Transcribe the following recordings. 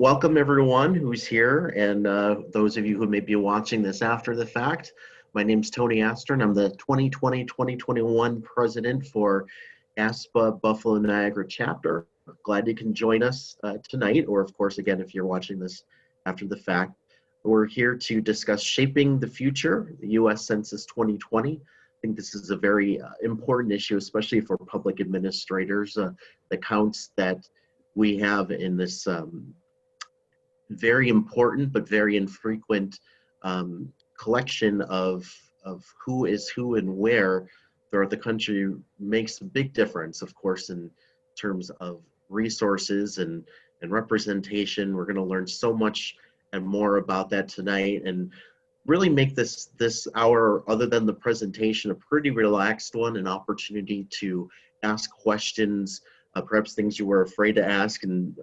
welcome everyone who's here, and those of you who may be watching this after the fact. My name's Tony Astor, and I'm the 2020-2021 president for ASPA Buffalo Niagara Chapter. Glad you can join us tonight, or of course, again, if you're watching this after the fact. We're here to discuss shaping the future, the U.S. Census 2020. I think this is a very important issue, especially for public administrators. The counts that we have in this very important but very infrequent collection of who is who and where throughout the country makes a big difference, of course, in terms of resources and representation. We're going to learn so much and more about that tonight, and really make this hour, other than the presentation, a pretty relaxed one, an opportunity to ask questions, perhaps things you were afraid to ask, and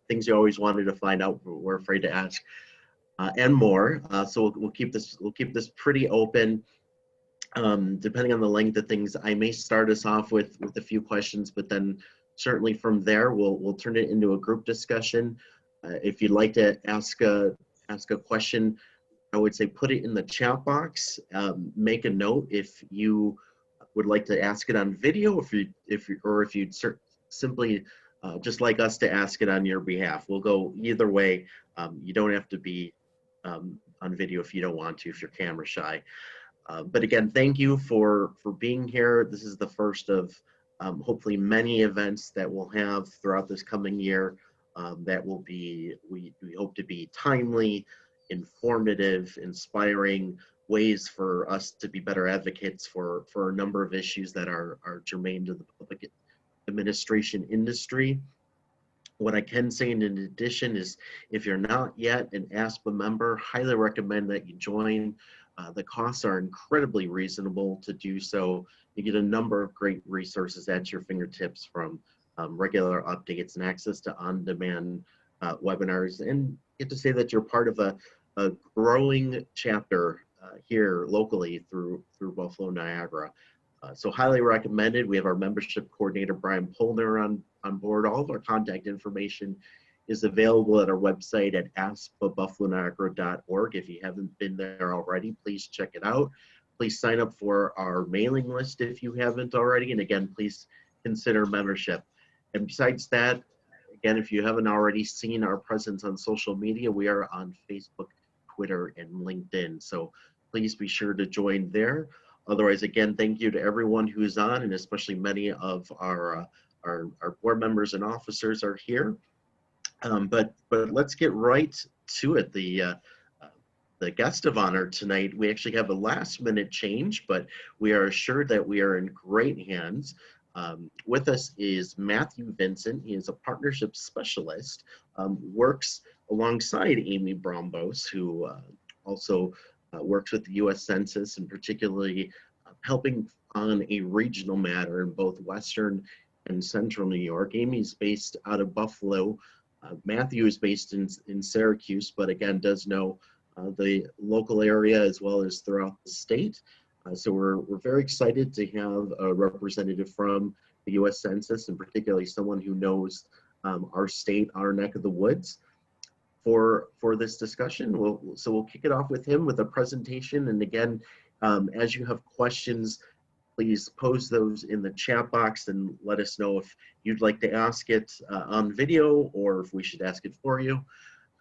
things you always wanted to find out but were afraid to ask, and more. So we'll keep this pretty open. Depending on the length of things, I may start us off with a few questions, but then certainly from there we'll turn it into a group discussion. If you'd like to ask a question, I would say put it in the chat box. Make a note if you would like to ask it on video, if you'd simply just like us to ask it on your behalf. We'll go either way. You don't have to be on video if you don't want to, if you're camera shy. But again, thank you for being here. This is the first of hopefully many events that we'll have throughout this coming year. That will be, we hope to be timely, informative, inspiring ways for us to be better advocates for a number of issues that are germane to the public administration industry. What I can say in addition is, if you're not yet an ASPA member, highly recommend that you join. The costs are incredibly reasonable to do so. You get a number of great resources at your fingertips, from regular updates and access to on-demand webinars, and get to say that you're part of a growing chapter here locally through Buffalo Niagara. So highly recommended. We have our membership coordinator, Brian Polner, on board. All of our contact information is available at our website at aspabuffaloniagara.org. If you haven't been there already, please check it out. Please sign up for our mailing list if you haven't already. And again, please consider membership. And besides that, again, if you haven't already seen our presence on social media, we are on Facebook, Twitter, and LinkedIn. So please be sure to join there. Otherwise, again, thank you to everyone who's on, and especially many of our board members and officers are here. But let's get right to it. The guest of honor tonight, we actually have a last minute change, but we are assured that we are in great hands. With us is Matthew Vincent. He is a partnership specialist, works alongside Amy Brombos, who also works with the U.S. Census, and particularly helping on a regional matter in both Western and Central New York. Amy's based out of Buffalo. Matthew is based in Syracuse, but again does know the local area as well as throughout the state. So we're very excited to have a representative from the U.S. Census, and particularly someone who knows our state, our neck of the woods, for this discussion. So we'll kick it off with him with a presentation. And again, as you have questions, please post those in the chat box and let us know if you'd like to ask it on video, or if we should ask it for you.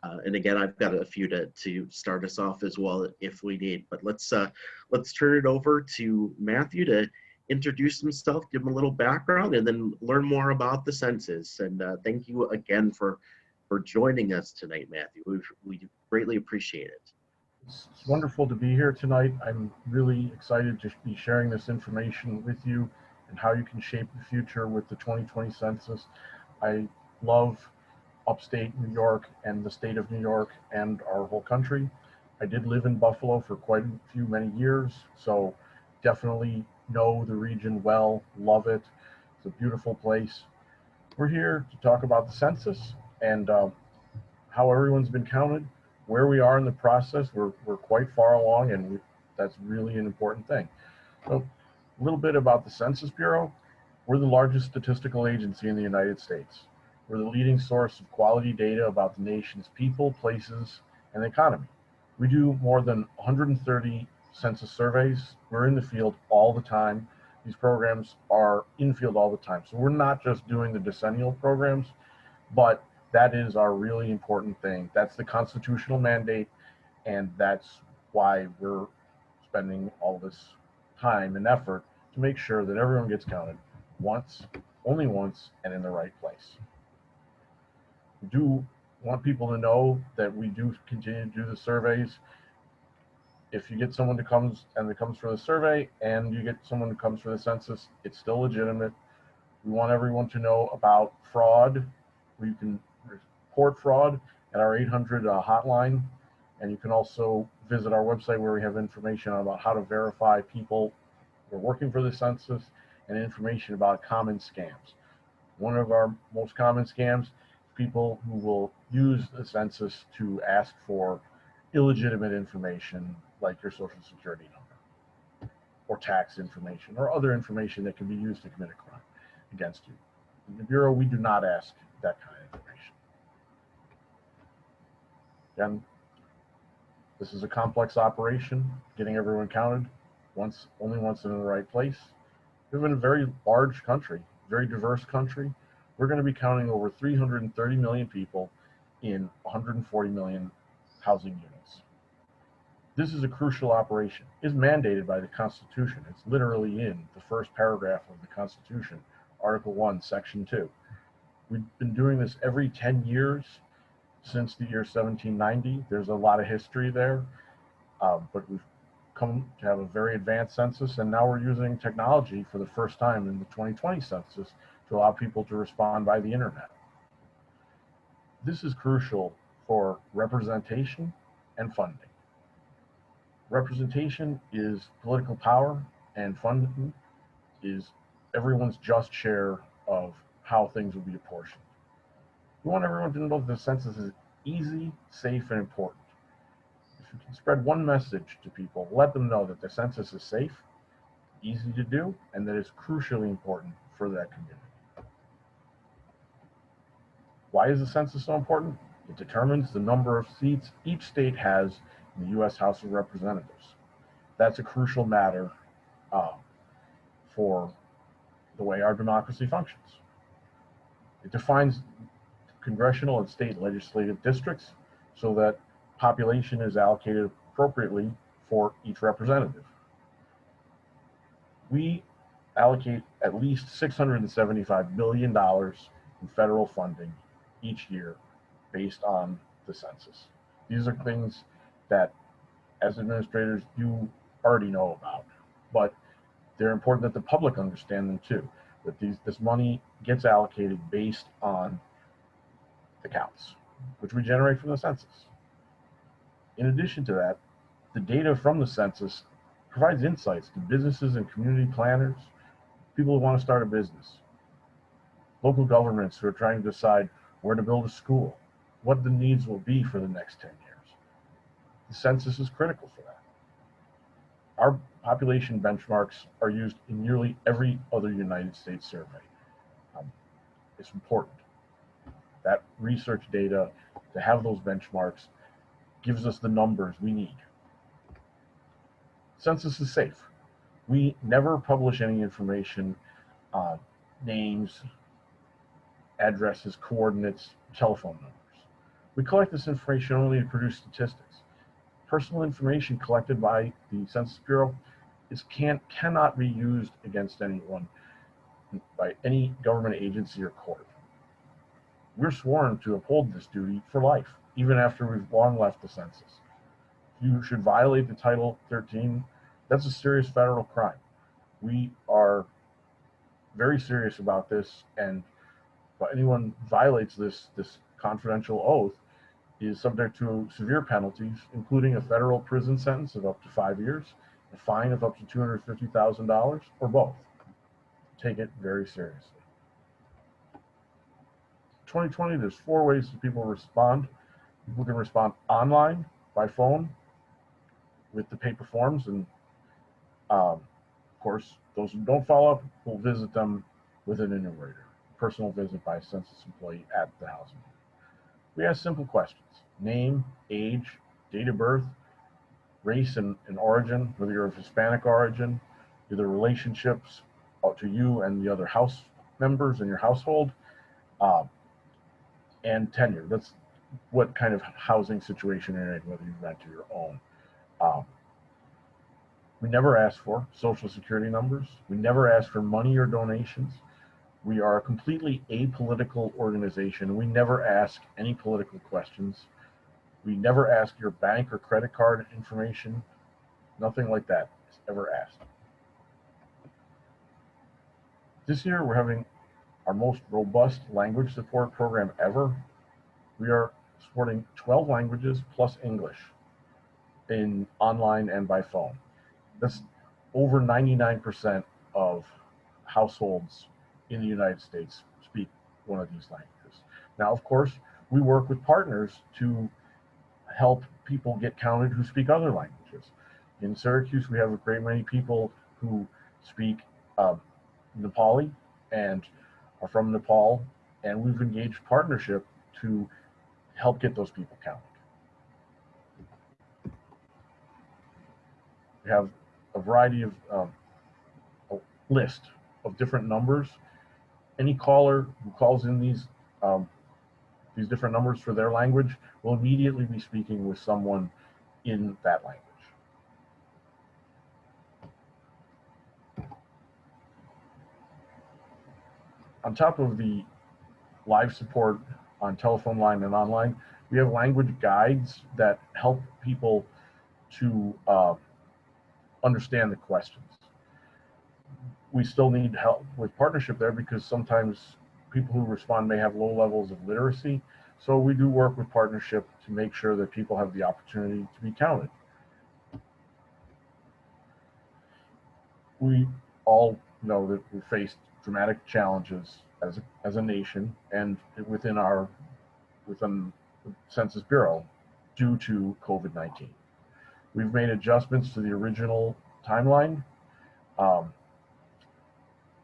And again, I've got a few to start us off as well if we need. But let's turn it over to Matthew to introduce himself, give him a little background, and then learn more about the census. And thank you again for joining us tonight, Matthew. We greatly appreciate it. It's wonderful to be here tonight. I'm really excited to be sharing this information with you and how you can shape the future with the 2020 census. I love upstate New York and the state of New York and our whole country. I did live in Buffalo for quite many years, so definitely know the region well, love it. It's a beautiful place. We're here to talk about the census and how everyone's been counted, where we are in the process. We're quite far along, and that's really an important thing. So a little bit about the Census Bureau. We're the largest statistical agency in the United States. We're the leading source of quality data about the nation's people, places, and economy. We do more than 130 census surveys. We're in the field all the time. These programs are in field all the time. So we're not just doing the decennial programs, but that is our really important thing. That's the constitutional mandate, and that's why we're spending all this time and effort to make sure that everyone gets counted once, only once, and in the right place. We do want people to know that we do continue to do the surveys. If you get someone who comes for the survey and you get someone who comes for the census, it's still legitimate. We want everyone to know about fraud. We can report fraud at our 800 hotline, and you can also visit our website where we have information about how to verify people who are working for the census and information about common scams. One of our most common scams, people who will use the census to ask for illegitimate information like your social security number or tax information or other information that can be used to commit a crime against you. In the Bureau, we do not ask that kind of information. Again, this is a complex operation, getting everyone counted only once in the right place. We live in a very large country, very diverse country. We're going to be counting over 330 million people in 140 million housing units. This is a crucial operation. It's mandated by the Constitution. It's literally in the first paragraph of the Constitution, Article 1, Section 2. We've been doing this every 10 years since the year 1790. There's a lot of history there, but we've come to have a very advanced census, and now we're using technology for the first time in the 2020 census to allow people to respond by the internet. This is crucial for representation and funding. Representation is political power, and funding is everyone's just share of how things will be apportioned. We want everyone to know that the census is easy, safe, and important. If you can spread one message to people, let them know that the census is safe, easy to do, and that it's crucially important for that community. Why is the census so important? It determines the number of seats each state has in the U.S. House of Representatives. That's a crucial matter for the way our democracy functions. It defines congressional and state legislative districts so that population is allocated appropriately for each representative. We allocate at least $675 billion in federal funding each year based on the census. These are things that, as administrators, you already know about, but they're important that the public understand them too, that this money gets allocated based on the counts, which we generate from the census. In addition to that, the data from the census provides insights to businesses and community planners, people who want to start a business, local governments who are trying to decide where to build a school, what the needs will be for the next 10 years. The census is critical for that. Our population benchmarks are used in nearly every other United States survey. It's important. That research data, to have those benchmarks, gives us the numbers we need. Census is safe. We never publish any information, names, addresses, coordinates, telephone numbers. We collect this information only to produce statistics. Personal information collected by the Census Bureau cannot be used against anyone by any government agency or court. We're sworn to uphold this duty for life, even after we've long left the census. If you should violate the Title 13, that's a serious federal crime. We are very serious about this, and anyone violates this confidential oath is subject to severe penalties, including a federal prison sentence of up to 5 years, a fine of up to $250,000, or both. Take it very seriously. 2020, there's 4 ways that people respond. People can respond online, by phone, with the paper forms, and of course, those who don't follow up, we'll visit them with an enumerator. personal visit by a census employee at the housing unit. We ask simple questions: name, age, date of birth, race and origin, whether you're of Hispanic origin, the relationships to you and the other house members in your household, uh, and tenure. That's what kind of housing situation you're in, whether you rent or your own. Um, we never ask for social security numbers. We never ask for money or donations. We are a completely apolitical organization. We never ask any political questions. We never ask your bank or credit card information. Nothing like that is ever asked. This year, we're having our most robust language support program ever. We are supporting 12 languages plus English in online and by phone. That's over 99% of households in the United States speak one of these languages. Now, of course, we work with partners to help people get counted who speak other languages. In Syracuse, we have a great many people who speak Nepali and are from Nepal, and we've engaged partnership to help get those people counted. We have a variety of a list of different numbers. Any caller who calls in these different numbers for their language will immediately be speaking with someone in that language. On top of the live support on telephone line and online, we have language guides that help people to understand the questions. We still need help with partnership there because sometimes people who respond may have low levels of literacy. So we do work with partnership to make sure that people have the opportunity to be counted. We all know that we faced dramatic challenges as a nation and within the Census Bureau due to COVID-19. We've made adjustments to the original timeline.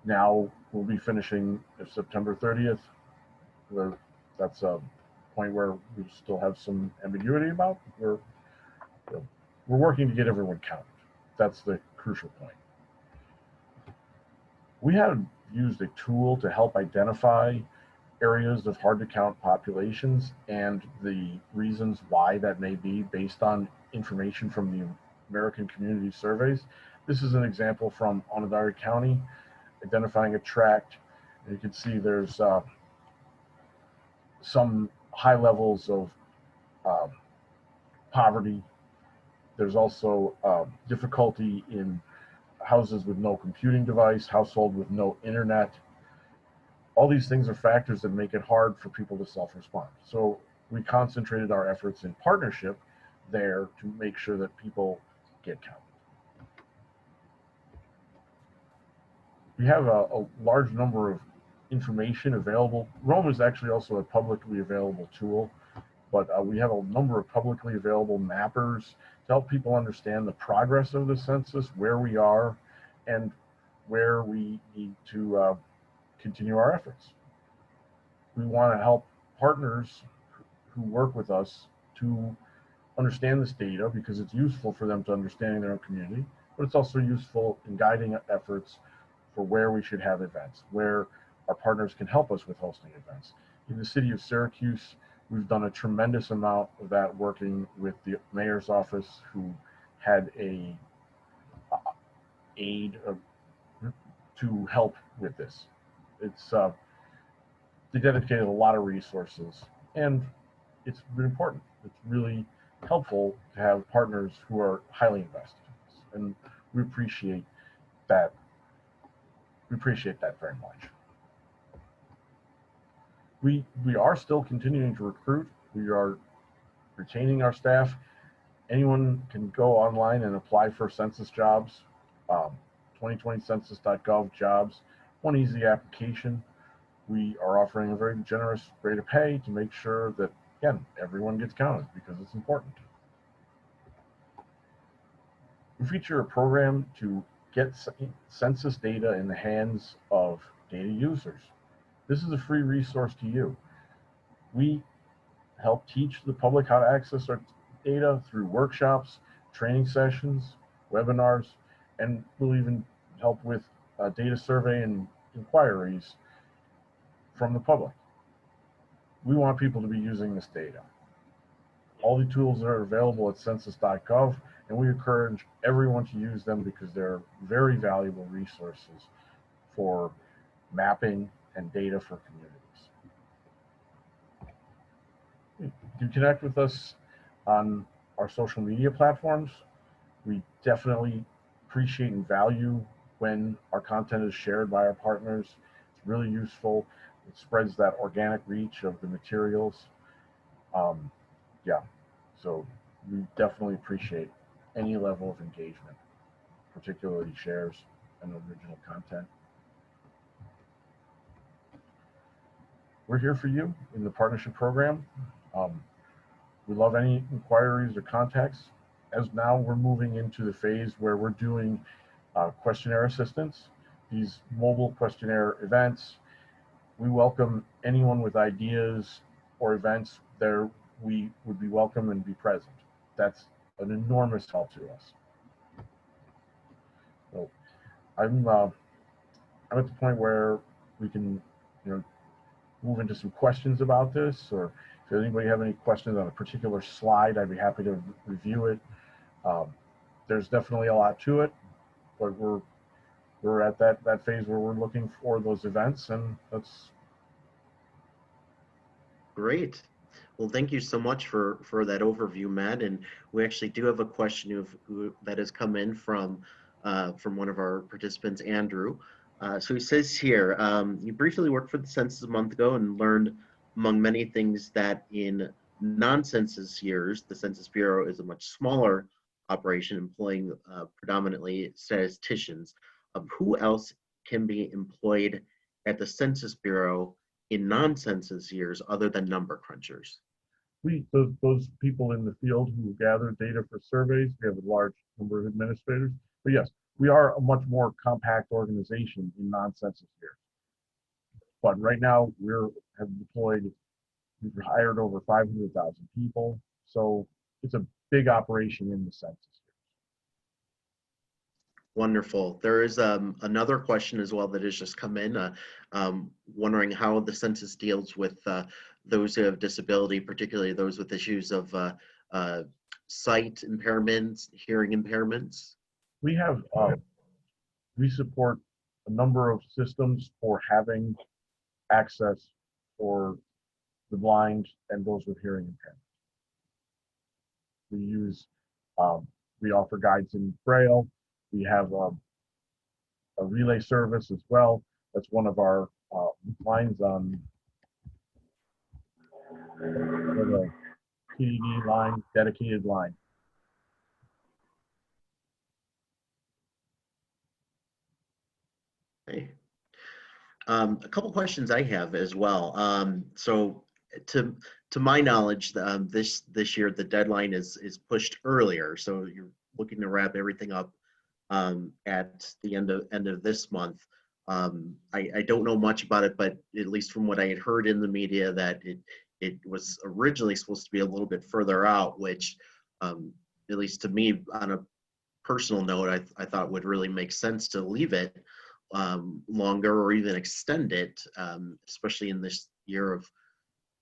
Now we'll be finishing September 30th. That's a point where we still have some ambiguity about. We're working to get everyone counted. That's the crucial point. We have used a tool to help identify areas of hard to count populations and the reasons why that may be based on information from the American Community Surveys. This is an example from Onondaga County, identifying a tract. You can see there's some high levels of poverty. There's also difficulty in houses with no computing device, household with no internet. All these things are factors that make it hard for people to self-respond. So we concentrated our efforts in partnership there to make sure that people get counted. We have a large number of information available. Rome is actually also a publicly available tool, but we have a number of publicly available mappers to help people understand the progress of the census, where we are, and where we need to continue our efforts. We want to help partners who work with us to understand this data because it's useful for them to understanding their own community, but it's also useful in guiding efforts for where we should have events, where our partners can help us with hosting events. In the city of Syracuse, we've done a tremendous amount of that working with the mayor's office, who had a aid to help with this. They dedicated a lot of resources, and it's been important. It's really helpful to have partners who are highly invested in this, and we appreciate that. We appreciate that very much. We are still continuing to recruit. We are retaining our staff. Anyone can go online and apply for census jobs, 2020census.gov jobs, one easy application. We are offering a very generous rate of pay to make sure that, again, everyone gets counted because it's important. We feature a program to get census data in the hands of data users. This is a free resource to you. We help teach the public how to access our data through workshops, training sessions, webinars, and we'll even help with data survey and inquiries from the public. We want people to be using this data. All the tools are available at census.gov, and we encourage everyone to use them because they're very valuable resources for mapping and data for communities. You can connect with us on our social media platforms. We definitely appreciate and value when our content is shared by our partners. It's really useful. It spreads that organic reach of the materials. Yeah, so we definitely appreciate any level of engagement, particularly shares and original content. We're here for you in the partnership program. We love any inquiries or contacts. As now we're moving into the phase where we're doing questionnaire assistance, these mobile questionnaire events. We welcome anyone with ideas or events there. We would be welcome and be present. That's an enormous help to us. So I'm at the point where we can, move into some questions about this, or if anybody have any questions on a particular slide, I'd be happy to review it. There's definitely a lot to it, but we're at that phase where we're looking for those events, and that's Great. Well, thank you so much for that overview, Matt. And we actually do have a question that has come in from one of our participants, Andrew. So he says here, you briefly worked for the census a month ago and learned, among many things, that in non-census years, the Census Bureau is a much smaller operation employing predominantly statisticians. Who else can be employed at the Census Bureau in non-census years other than number crunchers? those people in the field who gather data for surveys. We have a large number of administrators, but yes, we are a much more compact organization in non-census years. But right now we've hired over 500,000 people, so it's a big operation in the census. Wonderful. There is another question as well that has just come in, wondering how the census deals with those who have disability, particularly those with issues of sight impairments, hearing impairments. We have we support a number of systems for having access for the blind and those with hearing impairments. We use we offer guides in Braille. We have a relay service as well. That's one of our lines on the PDD line, dedicated line. Okay. A couple questions I have as well. So to my knowledge, this year the deadline is pushed earlier. So you're looking to wrap everything up at the end of this month. I don't know much about it, but at least from what I had heard in the media, that it was originally supposed to be a little bit further out, which at least to me, on a personal note, I thought would really make sense to leave it longer or even extend it, especially in this year of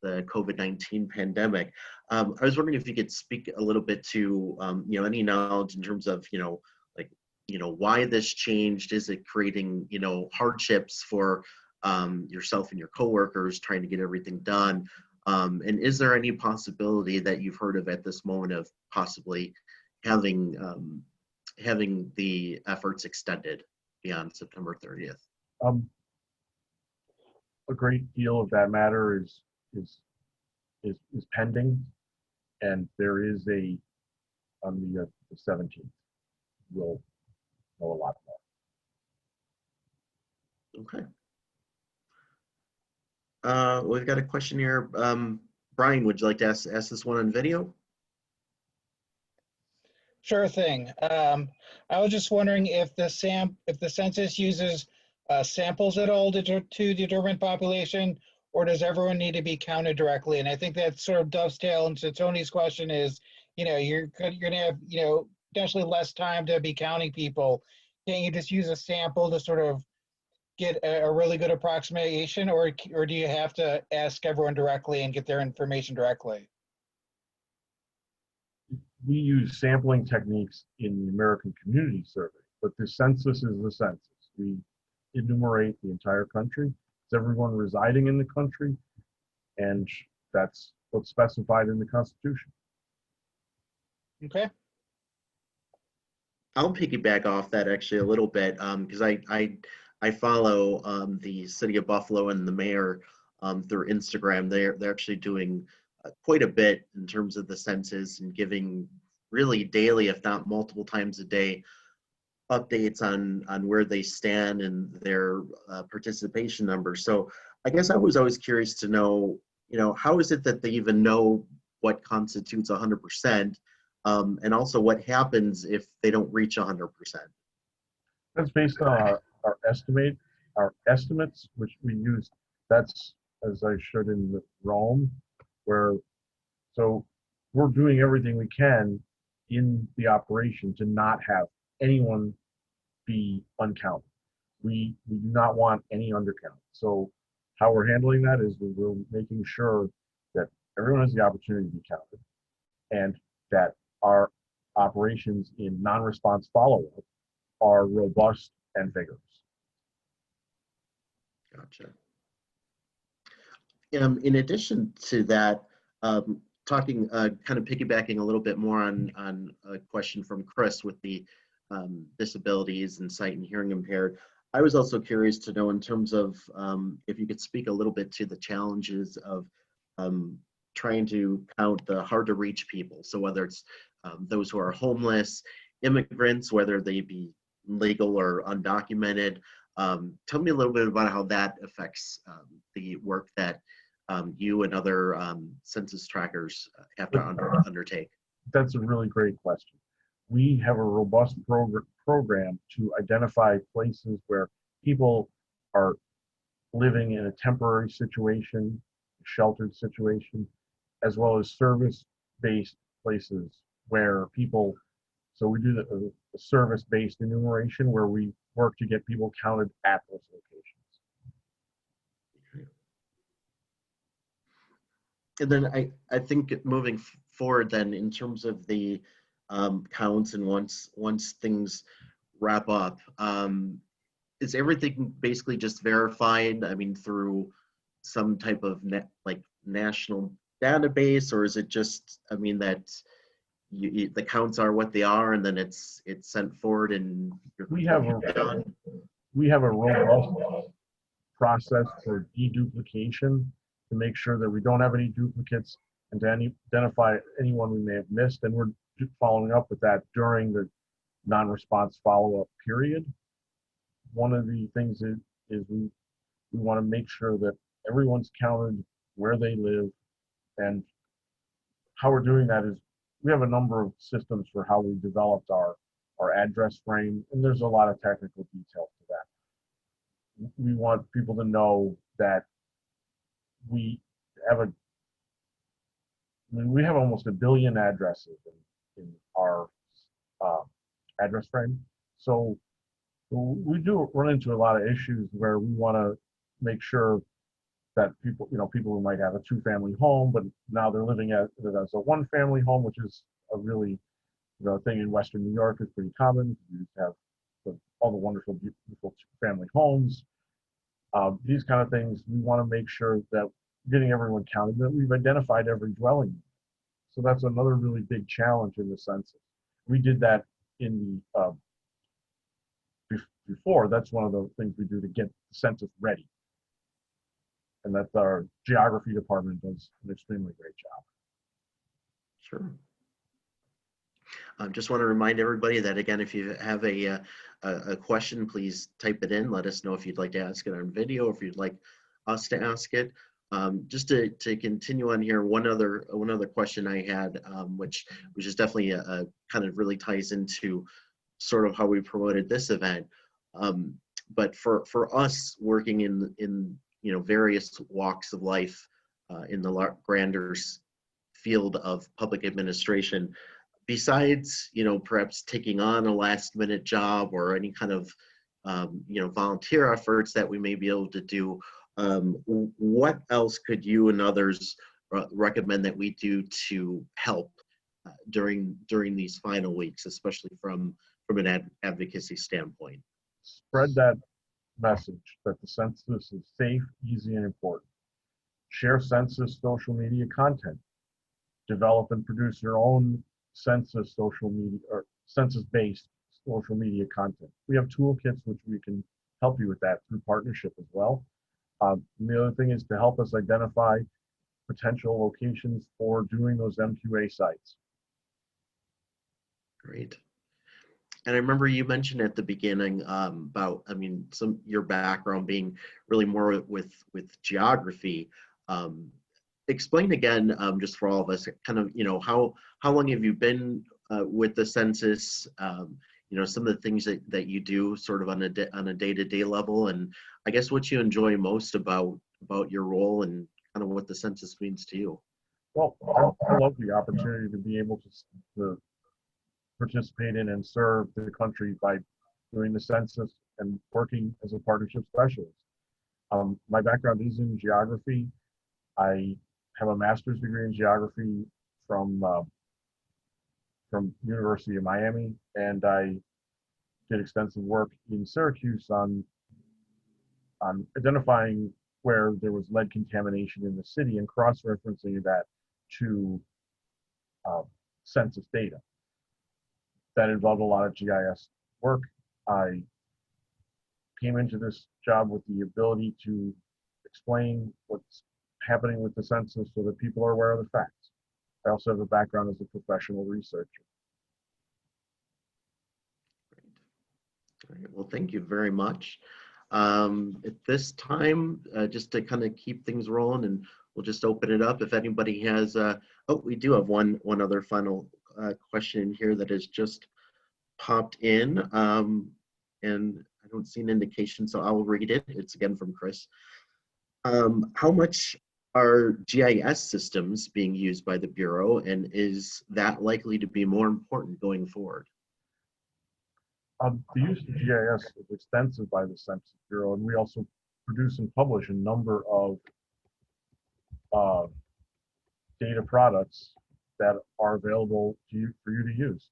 the COVID-19 pandemic. I was wondering if you could speak a little bit to any knowledge in terms of why this changed. Is it creating hardships for yourself and your coworkers trying to get everything done? And is there any possibility that you've heard of at this moment of possibly having the efforts extended beyond September 30th? A great deal of that matter is pending, and there is on the 17th we'll know a lot more. Okay. We've got a question here. Brian, would you like to ask this one on video? Sure thing. I was just wondering if the census uses samples at all to determine population, or does everyone need to be counted directly? And I think that sort of dovetails into Tony's question is, you're going to have, potentially less time to be counting people. Can't you just use a sample to sort of get a really good approximation, or do you have to ask everyone directly and get their information directly? We use sampling techniques in the American Community Survey, but the census is the census. We enumerate the entire country. It's everyone residing in the country, and that's what's specified in the Constitution. Okay. I'll piggyback off that actually a little bit because I follow the city of Buffalo and the mayor through Instagram. They're actually doing quite a bit in terms of the census and giving really daily, if not multiple times a day, updates on where they stand and their participation numbers. So I guess I was always curious to know, how is it that they even know what constitutes 100%, and also what happens if they don't reach 100%? That's based on our estimates, which we use. That's, as I showed in Rome, so we're doing everything we can in the operation to not have anyone be uncounted. We do not want any undercount. So how we're handling that is we're making sure that everyone has the opportunity to be counted, and that our operations in non-response follow-up are robust and vigorous. Gotcha. In addition to that, talking, kind of piggybacking a little bit more on a question from Chris with the disabilities and sight and hearing impaired, I was also curious to know in terms of if you could speak a little bit to the challenges of trying to count the hard to reach people. So whether it's those who are homeless, immigrants, whether they be legal or undocumented. Tell me a little bit about how that affects the work that you and other census trackers have to undertake. That's a really great question. We have a robust program to identify places where people are living in a temporary situation, sheltered situation, as well as service-based places where people, so we do the service-based enumeration where we work to get people counted at those locations. And then I think moving forward then in terms of the counts and once things wrap up, is everything basically just verified, I mean, through some type of national database, or is it just, I mean, that the counts are what they are and then it's sent forward and we have a robust process for deduplication to make sure that we don't have any duplicates and to identify anyone we may have missed, and we're following up with that during the non-response follow-up period. One of the things is we want to make sure that everyone's counted where they live, and how we're doing that is we have a number of systems for how we developed our address frame, and there's a lot of technical details to that. We want people to know that we have almost 1 billion addresses in our address frame. So we do run into a lot of issues where we want to make sure that people who might have a 2-family home, but now they're living as a 1-family home, which is a really thing in Western New York is pretty common. You have all the wonderful, beautiful 2-family homes. These kind of things, we want to make sure that getting everyone counted, that we've identified every dwelling. So that's another really big challenge in the census. We did that in the before. That's one of the things we do to get the census ready, and that our geography department does an extremely great job. Sure. Just want to remind everybody that, again, if you have a question, please type it in. Let us know if you'd like to ask it on video, or if you'd like us to ask it. Just to continue on here, one other question I had, which is definitely kind of really ties into sort of how we promoted this event. but for us working in various walks of life in the grander field of public administration, besides perhaps taking on a last minute job or any kind of volunteer efforts that we may be able to do, what else could you and others recommend that we do to help during these final weeks, especially from an advocacy standpoint? Spread that message that the census is safe, easy, and important. Share census social media content. Develop and produce your own census social media or census-based social media content. We have toolkits which we can help you with that through partnership as well. And the other thing is to help us identify potential locations for doing those MQA sites. Great. And I remember you mentioned at the beginning about, your background being really more with geography. Explain again, just for all of us, kind of, how long have you been with the census? Some of the things that you do sort of on a day-to-day level, and I guess what you enjoy most about your role and kind of what the census means to you. Well, I love the opportunity to be able to participate in and serve the country by doing the census and working as a partnership specialist. My background is in geography. I have a master's degree in geography from University of Miami, and I did extensive work in Syracuse on identifying where there was lead contamination in the city and cross-referencing that to census data. That involved a lot of GIS work. I came into this job with the ability to explain what's happening with the census so that people are aware of the facts. I also have a background as a professional researcher. Great. All right. Well, thank you very much. At this time, just to kind of keep things rolling, and we'll just open it up. If anybody has, we do have one other final question here that has just popped in, and I don't see an indication, so I'll read it. It's again from Chris. How much are GIS systems being used by the Bureau, and is that likely to be more important going forward? The use of GIS is extensive by the Census Bureau, and we also produce and publish a number of data products that are available for you to use.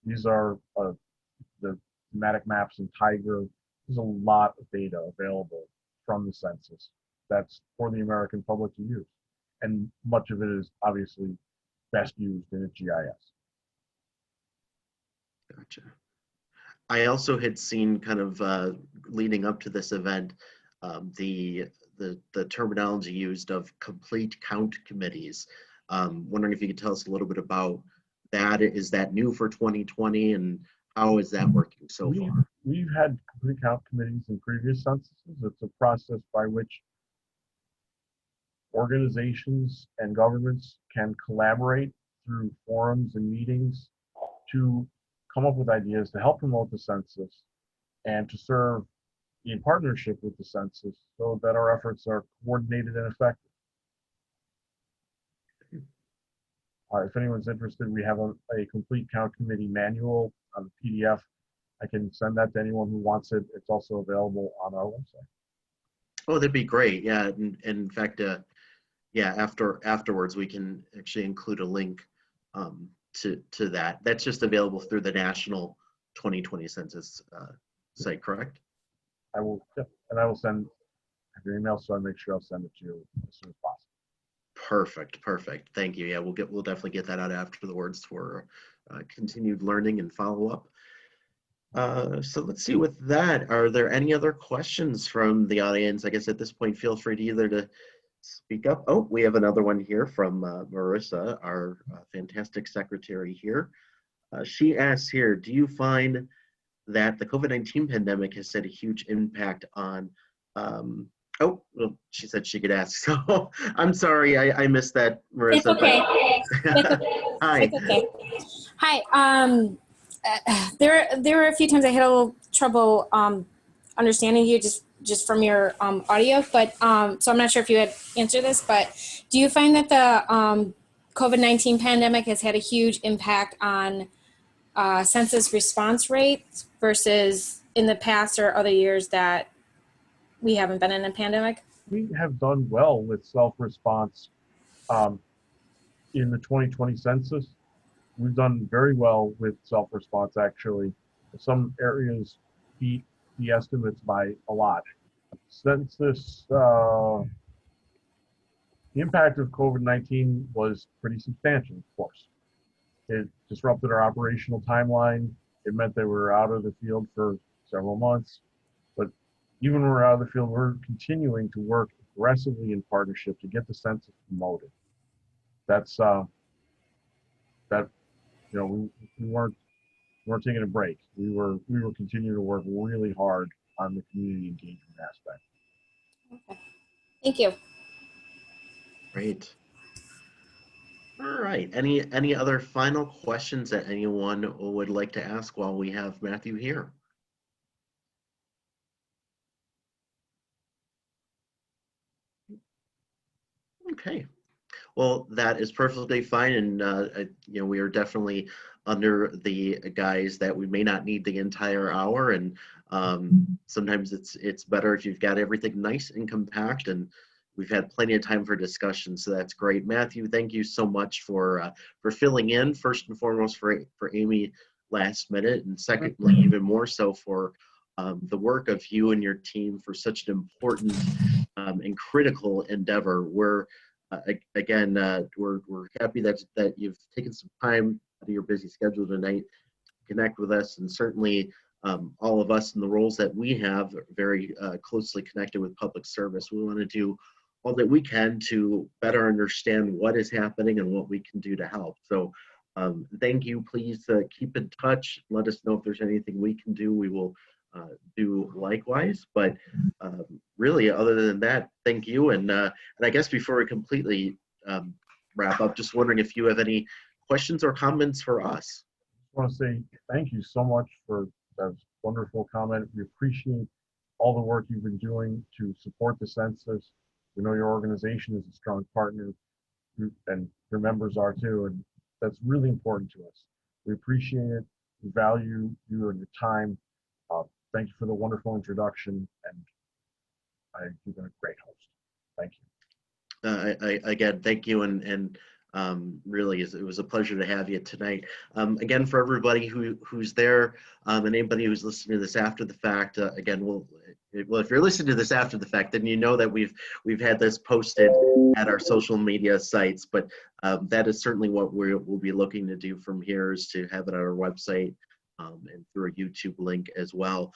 These are the thematic maps in Tiger. There's a lot of data available from the census that's for the American public to use, and much of it is obviously best used in a GIS. Gotcha. I also had seen kind of leading up to this event, the terminology used of complete count committees. Wondering if you could tell us a little bit about that. Is that new for 2020, and how is that working so far? We've had complete count committees in previous censuses. It's a process by which organizations and governments can collaborate through forums and meetings to come up with ideas to help promote the census and to serve in partnership with the census so that our efforts are coordinated and effective. If anyone's interested, we have a complete count committee manual on the PDF. I can send that to anyone who wants it. It's also available on our website. Oh, that'd be great. Yeah, and in fact, afterwards we can actually include a link to that. That's just available through the National 2020 Census site, correct? I will send your email, so I make sure I'll send it to you as soon as possible. Perfect. Thank you. Yeah, we'll definitely get that out afterwards for continued learning and follow up. So let's see. With that, are there any other questions from the audience? I guess at this point, feel free to either to speak up. Oh, we have another one here from Marissa, our fantastic secretary here. She asks here, do you find that the COVID-19 pandemic has had a huge impact on, well, she said she could ask, so I'm sorry, I missed that, Marissa. It's okay. It's okay. Hi. It's okay. Hi. There were a few times I had a little trouble understanding you just from your audio, but so I'm not sure if you had answered this, but do you find that the COVID-19 pandemic has had a huge impact on census response rates versus in the past or other years that we haven't been in a pandemic? We have done well with self-response in the 2020 census. We've done very well with self-response, actually. Some areas beat the estimates by a lot. Census, the impact of COVID-19 was pretty substantial, of course. It disrupted our operational timeline. It meant that we were out of the field for several months. But even when we're out of the field, we're continuing to work aggressively in partnership to get the census promoted. That's we weren't taking a break. We were continuing to work really hard on the community engagement aspect. Okay. Thank you. Great. All right. Any other final questions that anyone would like to ask while we have Matthew here? Okay. Well, that is perfectly fine, and we are definitely under the guise that we may not need the entire hour, and sometimes it's better if you've got everything nice and compact, and we've had plenty of time for discussion, so that's great. Matthew, thank you so much for filling in, first and foremost for Amy last minute, and secondly, even more so for the work of you and your team for such an important and critical endeavor. We're happy that you've taken some time out of your busy schedule tonight to connect with us, and certainly all of us in the roles that we have are very closely connected with public service. We want to do all that we can to better understand what is happening and what we can do to help. So thank you. Please keep in touch. Let us know if there's anything we can do. We will do likewise. But really, other than that, thank you. And I guess before we completely wrap up, just wondering if you have any questions or comments for us. I want to say thank you so much for that wonderful comment. We appreciate all the work you've been doing to support the census. We know your organization is a strong partner, and your members are too, and that's really important to us. We appreciate it. We value you and your time. Thank you for the wonderful introduction, and you've been a great host. Thank you. Again, thank you, and really, it was a pleasure to have you tonight. Again, for everybody who's there, and anybody who's listening to this after the fact, again, if you're listening to this after the fact, then you know that we've had this posted at our social media sites. But that is certainly what we'll be looking to do from here, is to have it on our website and through a YouTube link as well.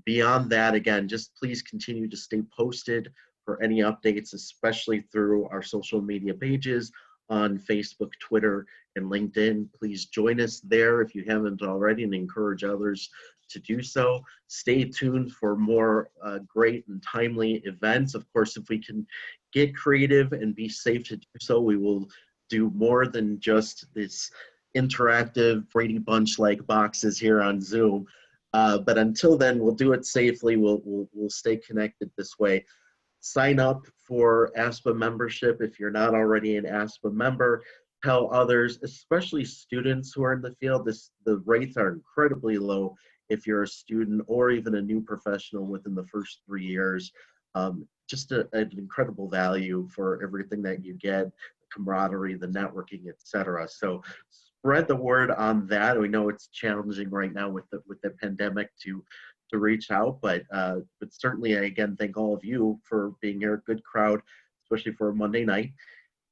Beyond that, again, just please continue to stay posted for any updates, especially through our social media pages on Facebook, Twitter, and LinkedIn. Please join us there if you haven't already, and encourage others to do so. Stay tuned for more great and timely events. Of course, if we can get creative and be safe to do so, we will do more than just this interactive Brady Bunch-like boxes here on Zoom. But until then, we'll do it safely. We'll stay connected this way. Sign up for ASPA membership if you're not already an ASPA member. Tell others, especially students who are in the field. The rates are incredibly low if you're a student or even a new professional within the first 3 years. Just an incredible value for everything that you get, the camaraderie, the networking, etc. So spread the word on that. We know it's challenging right now with the pandemic to reach out, but certainly, I again thank all of you for being here. Good crowd, especially for a Monday night.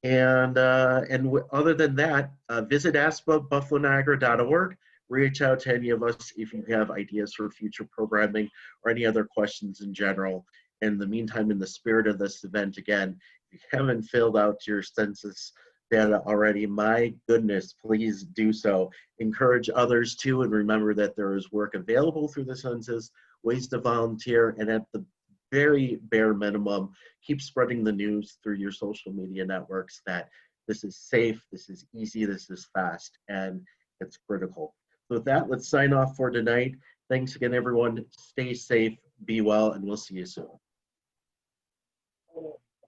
And other than that, visit aspabuffaloniagara.org. Reach out to any of us if you have ideas for future programming or any other questions in general. In the meantime, in the spirit of this event, again, if you haven't filled out your census data already, my goodness, please do so. Encourage others to, and remember that there is work available through the census, ways to volunteer, and at the very bare minimum, keep spreading the news through your social media networks that this is safe, this is easy, this is fast, and it's critical. So with that, let's sign off for tonight. Thanks again, everyone. Stay safe, Be well, and we'll see you soon.